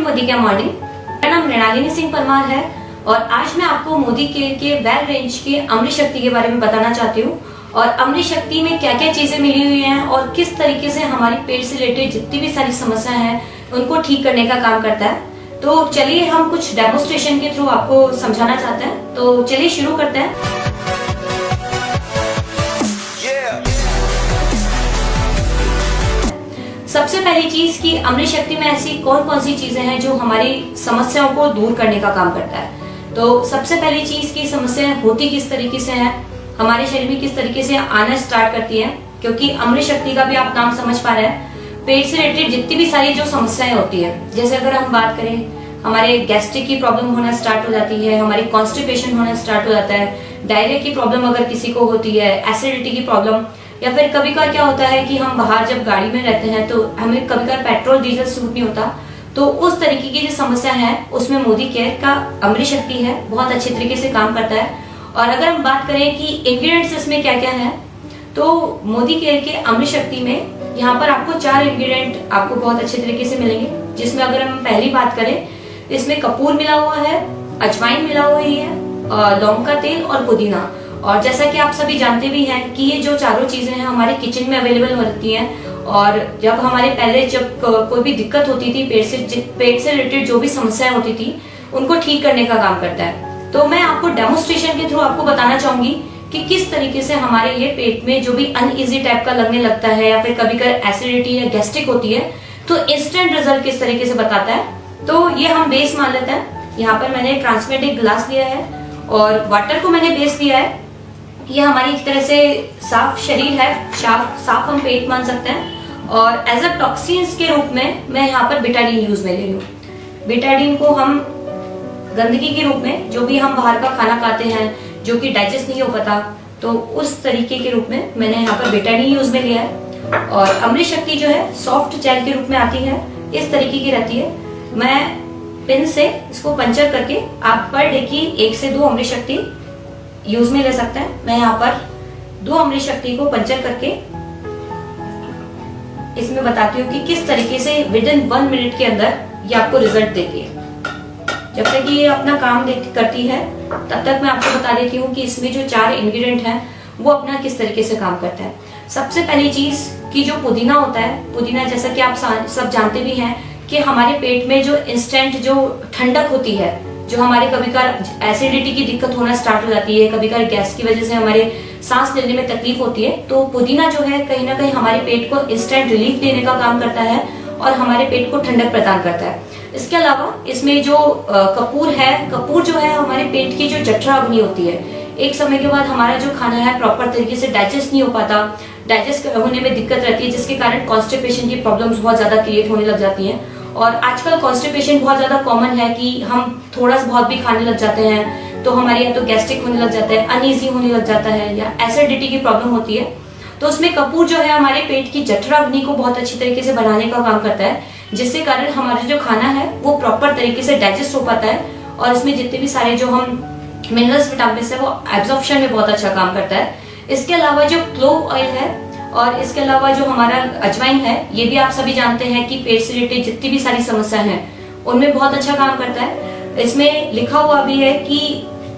मोदी क्या मॉर्निंग। मेरा नाम मृणालिनी सिंह परमार है और आज मैं आपको मोदी केयर के वेल रेंज के अमृत शक्ति के बारे में बताना चाहती हूँ और अमृत शक्ति में क्या क्या चीजें मिली हुई हैं और किस तरीके से हमारी पेट से रिलेटेड जितनी भी सारी समस्याएं हैं उनको ठीक करने का काम करता है। तो चलिए हम कुछ डेमोन्स्ट्रेशन के थ्रू आपको समझाना चाहते हैं, तो चलिए शुरू करते हैं। सबसे पहली चीज कि अमृत शक्ति में ऐसी कौन कौन सी चीजें हैं जो हमारी समस्याओं को दूर करने का काम करता है। तो सबसे पहली चीज की समस्याएं होती किस तरीके से है, हमारे शरीर में किस तरीके से आना स्टार्ट करती है, क्योंकि अमृत शक्ति का भी आप नाम समझ पा रहे हैं। पेट से रिलेटेड जितनी भी सारी जो समस्याएं होती है, जैसे अगर हम बात करें हमारे गैस्ट्रिक की प्रॉब्लम होना स्टार्ट हो जाती है, हमारी कॉन्स्टिपेशन होना स्टार्ट हो जाता है, डायरिया की प्रॉब्लम अगर किसी को होती है, एसिडिटी की प्रॉब्लम, या फिर कभी कभार क्या होता है कि हम बाहर जब गाड़ी में रहते हैं तो हमें कभी कभार पेट्रोल डीजल सूट नहीं होता, तो उस तरीके की जो समस्या है उसमें मोदी केयर का अमृत शक्ति है बहुत अच्छे तरीके से काम करता है। और अगर हम बात करें कि इंग्रेडिएंट्स इसमें क्या क्या है, तो मोदी केयर के अमृत शक्ति में यहाँ पर आपको 4 इंग्रेडिएंट आपको बहुत अच्छे तरीके से मिलेंगे, जिसमें अगर हम पहली बात करें इसमें कपूर मिला हुआ है, अजवाइन मिला हुआ ही है, लौंग का तेल और पुदीना। और जैसा कि आप सभी जानते भी हैं कि ये जो चारों चीजें हैं हमारे किचन में अवेलेबल होती हैं, और जब हमारे पहले जब कोई भी दिक्कत होती थी पेट से रिलेटेड जो भी समस्याएं होती थी उनको ठीक करने का काम करता है। तो मैं आपको डेमोन्स्ट्रेशन के थ्रू आपको बताना चाहूंगी कि किस तरीके से हमारे ये पेट में जो भी अनईजी टाइप का लगने लगता है या फिर कभी कभी एसिडिटी या गैस्ट्रिक होती है तो इंस्टेंट रिजल्ट किस तरीके से बताता है। तो ये हम बेस मान लेते हैं। यहाँ पर मैंने ट्रांसमेटिक ग्लास लिया है और वाटर को मैंने बेस लिया है। ये हमारी एक तरह से साफ शरीर है, साफ हम पेट मान सकते हैं। और एज अ टॉक्सिन्स के रूप में मैं यहाँ पर बेटाडीन यूज में ले रही हूँ। बेटाडीन को हम गंदगी के रूप में, जो भी हम बाहर का खाना खाते हैं जो कि डाइजेस्ट नहीं हो पाता, तो उस तरीके के रूप में मैंने यहाँ पर बेटाडीन यूज में लिया है। और अमृत शक्ति जो है सॉफ्ट जेल के रूप में आती है, इस तरीके की रहती है। मैं पिन से इसको पंचर करके आप पर डे की 1 से 2 अमृत शक्ति यूज में ले सकते हैं। मैं यहाँ पर 2 अमृत शक्ति को पंचर करके इसमें बताती हूँ कि किस तरीके से विद इन 1 मिनट के अंदर ये आपको रिजल्ट देती है। जब तक ये अपना काम करती है तब तक मैं आपको बता देती हूँ कि इसमें जो 4 इंग्रेडिएंट हैं वो अपना किस तरीके से काम करता है। सबसे पहली चीज कि जो पुदीना होता है, पुदीना जैसा कि आप सब जानते भी हैं कि हमारे पेट में जो इंस्टेंट जो ठंडक होती है, जो हमारे कभी कभार एसिडिटी की दिक्कत होना स्टार्ट हो जाती है, कभी कभार गैस की वजह से हमारे सांस लेने में तकलीफ होती है, तो पुदीना जो है कहीं ना कहीं हमारे पेट को इंस्टेंट रिलीफ देने का काम करता है और हमारे पेट को ठंडक प्रदान करता है। इसके अलावा इसमें जो कपूर है, कपूर जो है हमारे पेट की जो जठराग्नि होती है, एक समय के बाद हमारा जो खाना है प्रॉपर तरीके से डाइजेस्ट नहीं हो पाता, डाइजेस्ट होने में दिक्कत रहती है, जिसके कारण कॉन्स्टिपेशन की प्रॉब्लम्स बहुत ज्यादा क्रिएट होने लग जाती हैं। और आजकल कॉन्स्टिपेशन बहुत ज्यादा कॉमन है कि हम थोड़ा सा बहुत भी खाने लग जाते हैं तो हमारे या तो गैस्ट्रिक होने लग जाता है, अनईजी होने लग जाता है, या एसिडिटी की प्रॉब्लम होती है। तो उसमें कपूर जो है हमारे पेट की जठराग्नि को बहुत अच्छी तरीके से बढ़ाने का काम करता है, जिससे कारण हमारा जो खाना है वो प्रॉपर तरीके से डाइजेस्ट हो पाता है और इसमें जितने भी सारे जो हम मिनरल्स विटामिन है वो एब्जॉर्प्शन में बहुत अच्छा काम करता है। इसके अलावा जो क्लोव ऑयल है और इसके अलावा जो हमारा अजवाइन है, ये भी आप सभी जानते हैं कि पेट से रिलेटेड जितनी भी सारी समस्या हैं उनमें बहुत अच्छा काम करता है। इसमें लिखा हुआ भी है कि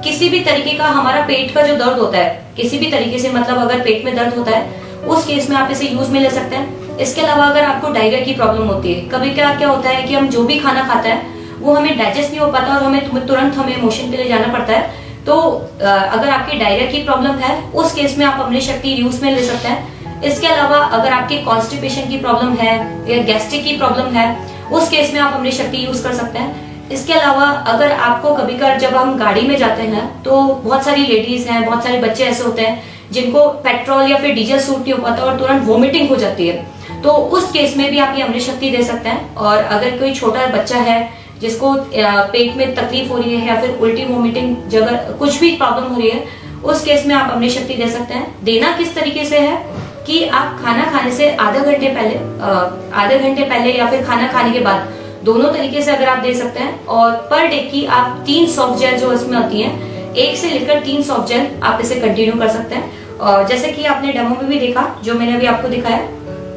किसी भी तरीके का हमारा पेट का जो दर्द होता है, किसी भी तरीके से मतलब अगर पेट में दर्द होता है उस केस में आप इसे यूज में ले सकते हैं। इसके अलावा अगर आपको डायरिया की प्रॉब्लम होती है, कभी क्या होता है कि हम जो भी खाना खाते हैं वो हमें डाइजेस्ट नहीं हो पाता और हमें तुरंत हमें मोशन के लिए जाना पड़ता है, तो अगर आपकी डायरिया की प्रॉब्लम है उस केस में आप अमृत शक्ति यूज में ले सकते हैं। इसके अलावा अगर आपकी कॉन्स्टिपेशन की प्रॉब्लम है या गैस्ट्रिक की प्रॉब्लम है उस केस में आप अमृत शक्ति यूज कर सकते हैं। इसके अलावा अगर आपको कभी कभार जब हम गाड़ी में जाते हैं तो बहुत सारी लेडीज हैं, बहुत सारे बच्चे ऐसे होते हैं जिनको पेट्रोल या फिर डीजल सूट नहीं हो पाता और तुरंत वोमिटिंग हो जाती है, तो उस केस में भी आप ये अमृत शक्ति दे सकते हैं। और अगर कोई छोटा बच्चा है जिसको पेट में तकलीफ हो रही है या फिर उल्टी वोमिटिंग जगह कुछ भी प्रॉब्लम हो रही है, उस केस में आप अमृत शक्ति दे सकते हैं। देना किस तरीके से है कि आप खाना खाने से आधे घंटे पहले या फिर खाना खाने के बाद, दोनों तरीके से अगर आप दे सकते हैं। और पर डे की आप 3 सॉफ्ट जेल जो इसमें होती हैं, 1 से लेकर 3 सॉफ्ट जेल आप इसे कंटिन्यू कर सकते हैं। और जैसे कि आपने डेमो में भी देखा, जो मैंने अभी आपको दिखाया,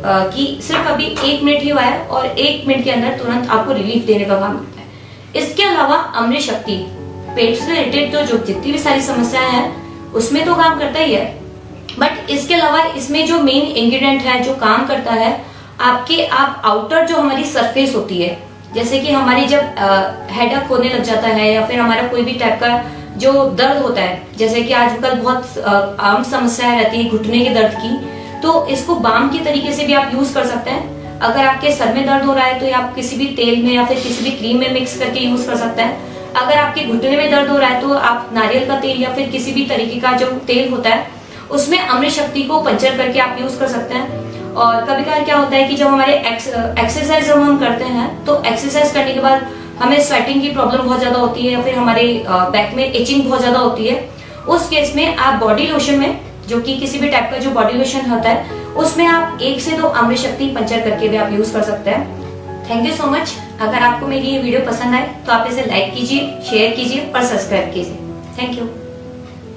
कि सिर्फ अभी 1 मिनट ही हुआ है और 1 मिनट के अंदर तुरंत आपको रिलीफ देने का काम करता है। इसके अलावा अमृत शक्ति पेट से रिलेटेड तो जो जितनी भी सारी समस्याएं हैं उसमें तो काम करता ही है, बट इसके अलावा इसमें जो मेन इंग्रेडिएंट है जो काम करता है आप आउटर जो हमारी सरफेस होती है, जैसे कि हमारी जब हेडेक होने लग जाता है या फिर हमारा कोई भी टाइप का जो दर्द होता है, जैसे कि आजकल बहुत आम समस्या रहती है घुटने के दर्द की, तो इसको बाम के तरीके से भी आप यूज कर सकते हैं। अगर आपके सर में दर्द हो रहा है तो आप किसी भी तेल में या फिर किसी भी क्रीम में मिक्स करके यूज कर सकते हैं। अगर आपके घुटने में दर्द हो रहा है तो आप नारियल का तेल या फिर किसी भी तरीके का जो तेल होता है उसमें अमृत शक्ति को पंचर करके आप यूज कर सकते हैं। और कभी कभार क्या होता है कि जब हमारे एक्सरसाइज जब हम करते हैं तो एक्सरसाइज करने के बाद हमें स्वेटिंग की प्रॉब्लम बहुत ज्यादा होती है या फिर हमारे बैक में इचिंग बहुत ज्यादा होती है। उस केस में आप बॉडी लोशन में, जो कि किसी भी टाइप का जो बॉडी लोशन होता है, उसमें आप 1 से 2 अमृत शक्ति पंचर करके भी आप यूज कर सकते हैं। Thank you so much. अगर आपको मेरी ये वीडियो पसंद आए तो आप इसे लाइक कीजिए, शेयर कीजिए और सब्सक्राइब कीजिए। Thank you.